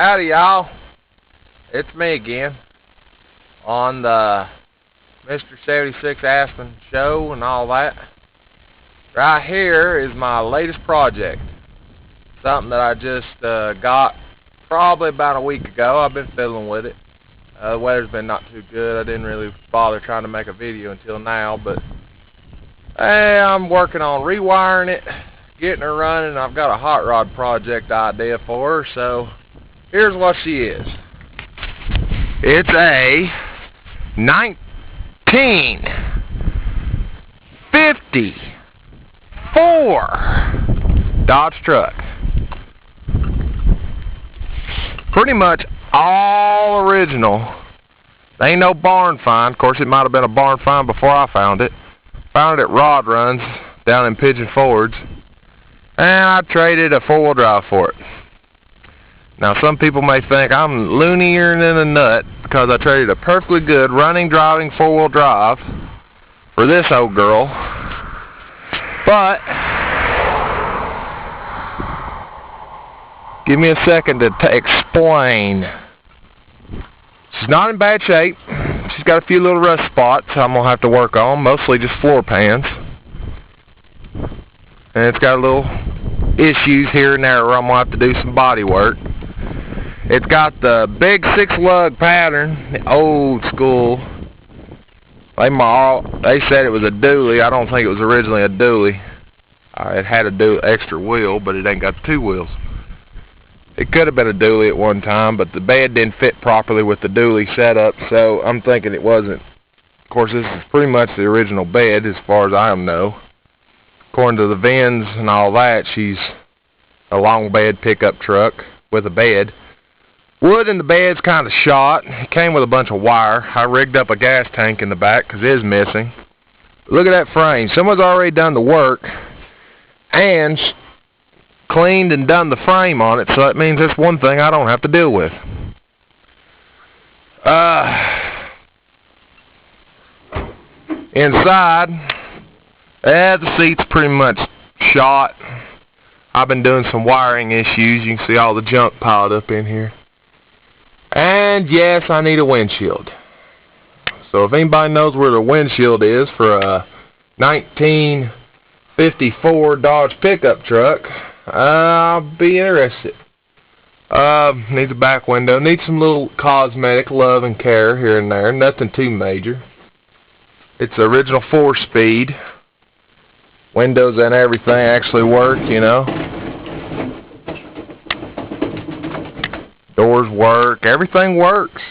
Howdy, y'all. It's me again on the Mr. 76 Aspen show and all that. Right here is my latest project. Something that I just got probably about a week ago. I've been fiddling with it. The weather's been not too good. I didn't really bother trying to make a video until now, but hey, I'm working on rewiring it, getting her running. I've got a hot rod project idea for her, so here's what she is. It's a 1954 Dodge truck. Pretty much all original. There ain't no barn find. Of course, it might have been a barn find before I found it. Found it at Rod Runs down in Pigeon Forge, and I traded a four-wheel drive for it. Now, some people may think I'm loonier than a nut because I traded a perfectly good running, driving four-wheel drive for this old girl. But give me a second to explain. She's not in bad shape. She's got a few little rust spots I'm going to have to work on, mostly just floor pans. And it's got a little issues here and there where I'm going to have to do some body work. It's got the big 6-lug pattern, the old school. They said it was a dually. I don't think it was originally a dually. It had a extra wheel, but it ain't got the two wheels. It could have been a dually at one time, but the bed didn't fit properly with the dually setup, so I'm thinking it wasn't. Of course, this is pretty much the original bed as far as I know. According to the VINs and all that, she's a long bed pickup truck with a bed. Wood in the bed's kind of shot. It came with a bunch of wire. I rigged up a gas tank in the back because it is missing. But look at that frame. Someone's already done the work and cleaned and done the frame on it, so that means that's one thing I don't have to deal with. Inside, the seat's pretty much shot. I've been doing some wiring issues. You can see all the junk piled up in here. And yes, I need a windshield. So if anybody knows where the windshield is for a 1954 Dodge pickup truck, I'll be interested. Needs a back window. Needs some little cosmetic love and care here and there. Nothing too major. It's the original 4-speed. Windows and everything actually work, you know. Doors work. Everything works.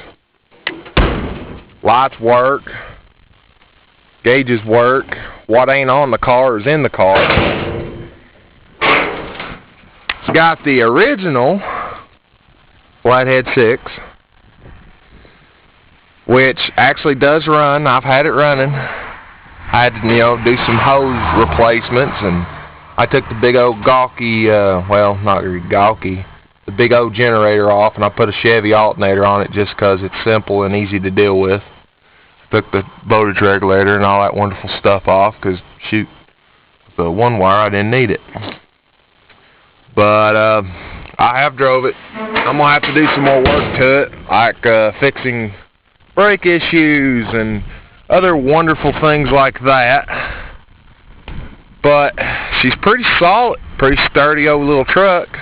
Lights work. Gauges work. What ain't on the car is in the car. It's got the original Flathead 6, which actually does run. I've had it running. I had to, do some hose replacements, and I took the big old gawky, well, not really gawky, the big old generator off, and I put a Chevy alternator on it just because it's simple and easy to deal with. Took the voltage regulator and all that wonderful stuff off because, shoot, the one wire, I didn't need it. But I have drove it. I'm going to have to do some more work to it, like fixing brake issues and other wonderful things like that. But she's pretty solid, pretty sturdy old little truck.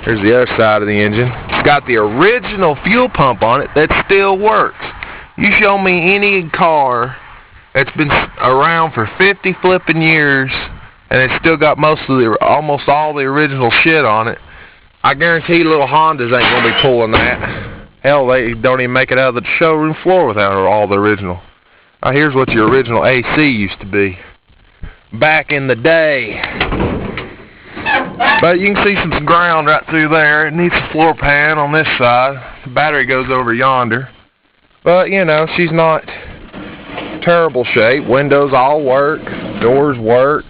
Here's the other side of the engine. It's got the original fuel pump on it that still works. You show me any car that's been around for 50 flipping years and it's still got almost all the original shit on it, I guarantee little Hondas ain't gonna be pulling that. Hell, they don't even make it out of the showroom floor without all the original. Now here's what your original AC used to be back in the day. But you can see some ground right through there. It needs a floor pan on this side. The battery goes over yonder. But, she's not terrible shape. Windows all work. Doors work.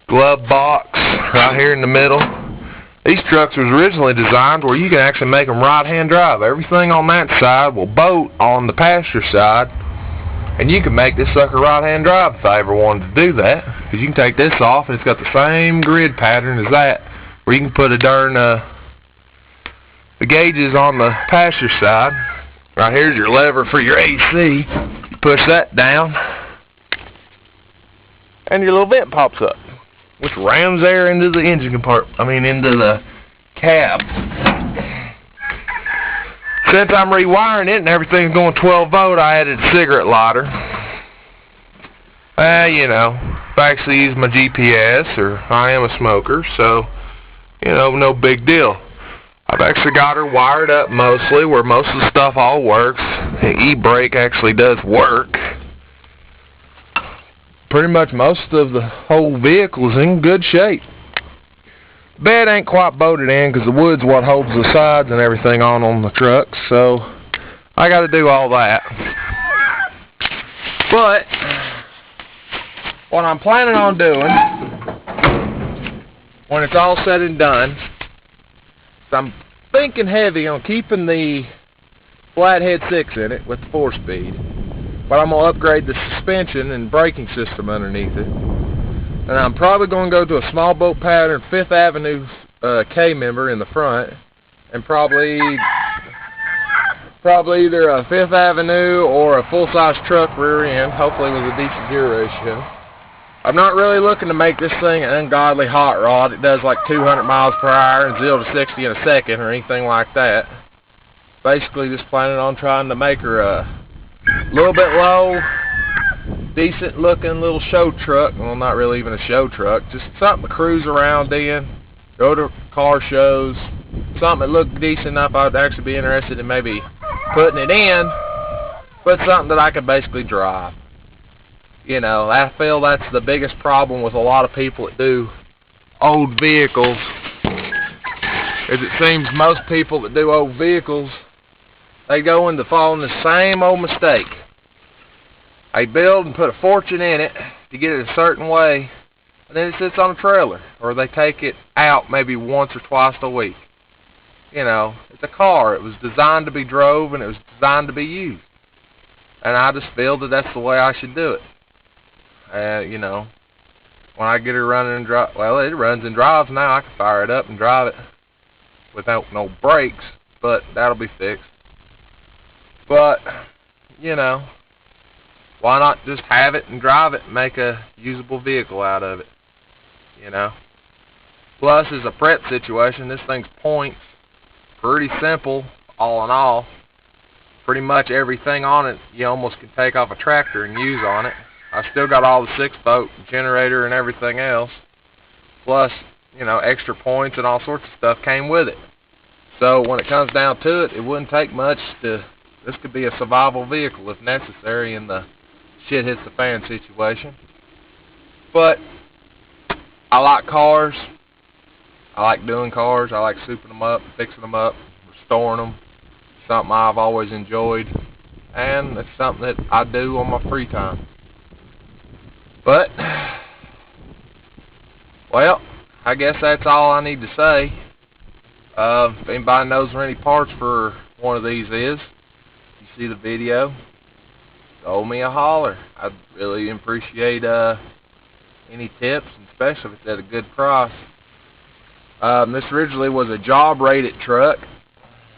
Glove box right here in the middle. These trucks was originally designed where you can actually make them right-hand drive. Everything on that side will boat on the passenger side. And you can make this sucker right-hand drive if I ever wanted to do that. Because you can take this off and it's got the same grid pattern as that. where you can put a darn the gauges on the passenger side. Right here's your lever for your AC. Push that down, and your little vent pops up, which rams air into the engine compartment. Into the cab. Since I'm rewiring it and everything's going 12 volt, I added a cigarette lighter. I actually use my GPS, or I am a smoker, so, no big deal. I've actually got her wired up mostly, where most of the stuff all works. The e-brake actually does work. Pretty much most of the whole vehicle is in good shape. Bed ain't quite bolted in because the wood's what holds the sides and everything on the truck, so I got to do all that. But what I'm planning on doing when it's all said and done is I'm thinking heavy on keeping the flathead 6 in it with the 4-speed, but I'm going to upgrade the suspension and braking system underneath it. And I'm probably going to go to a small boat pattern 5th Avenue K-member in the front, and probably either a 5th Avenue or a full-size truck rear end, hopefully with a decent gear ratio. I'm not really looking to make this thing an ungodly hot rod. It does like 200 miles per hour and 0 to 60 in a second or anything like that. Basically just planning on trying to make her a little bit low, decent looking little show truck. Well, not really even a show truck, just something to cruise around in, go to car shows, something that looked decent enough I'd actually be interested in maybe putting it in, but something that I could basically drive. I feel that's the biggest problem with a lot of people that do old vehicles, is it seems most people that do old vehicles, they go into following the same old mistake. They build and put a fortune in it to get it a certain way, and then it sits on a trailer, or they take it out maybe once or twice a week. It's a car. It was designed to be drove, and it was designed to be used. And I just feel that that's the way I should do it. When I get her running and drive, well, it runs and drives now. I can fire it up and drive it without no brakes, but that'll be fixed. But, why not just have it and drive it and make a usable vehicle out of it, Plus, as a prep situation, this thing's points. Pretty simple, all in all. Pretty much everything on it you almost can take off a tractor and use on it. I still got all the 6-boat generator and everything else. Plus, extra points and all sorts of stuff came with it. So when it comes down to it, it wouldn't take much to... This could be a survival vehicle if necessary in the shit hits the fan situation. But I like cars. I like doing cars. I like souping them up, fixing them up, restoring them. Something I've always enjoyed, and it's something that I do on my free time. But, well, I guess that's all I need to say. If anybody knows where any parts for one of these is, you see the video, throw me a holler. I'd really appreciate any tips, and especially if it's at a good price. This originally was a job-rated truck.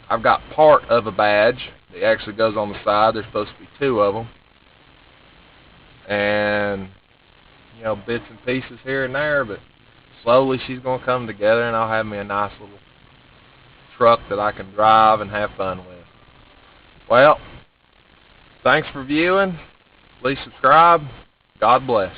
I've got part of a badge that actually goes on the side. There's supposed to be 2 of them. And, bits and pieces here and there, but slowly she's going to come together, and I'll have me a nice little truck that I can drive and have fun with. Well, thanks for viewing. Please subscribe. God bless.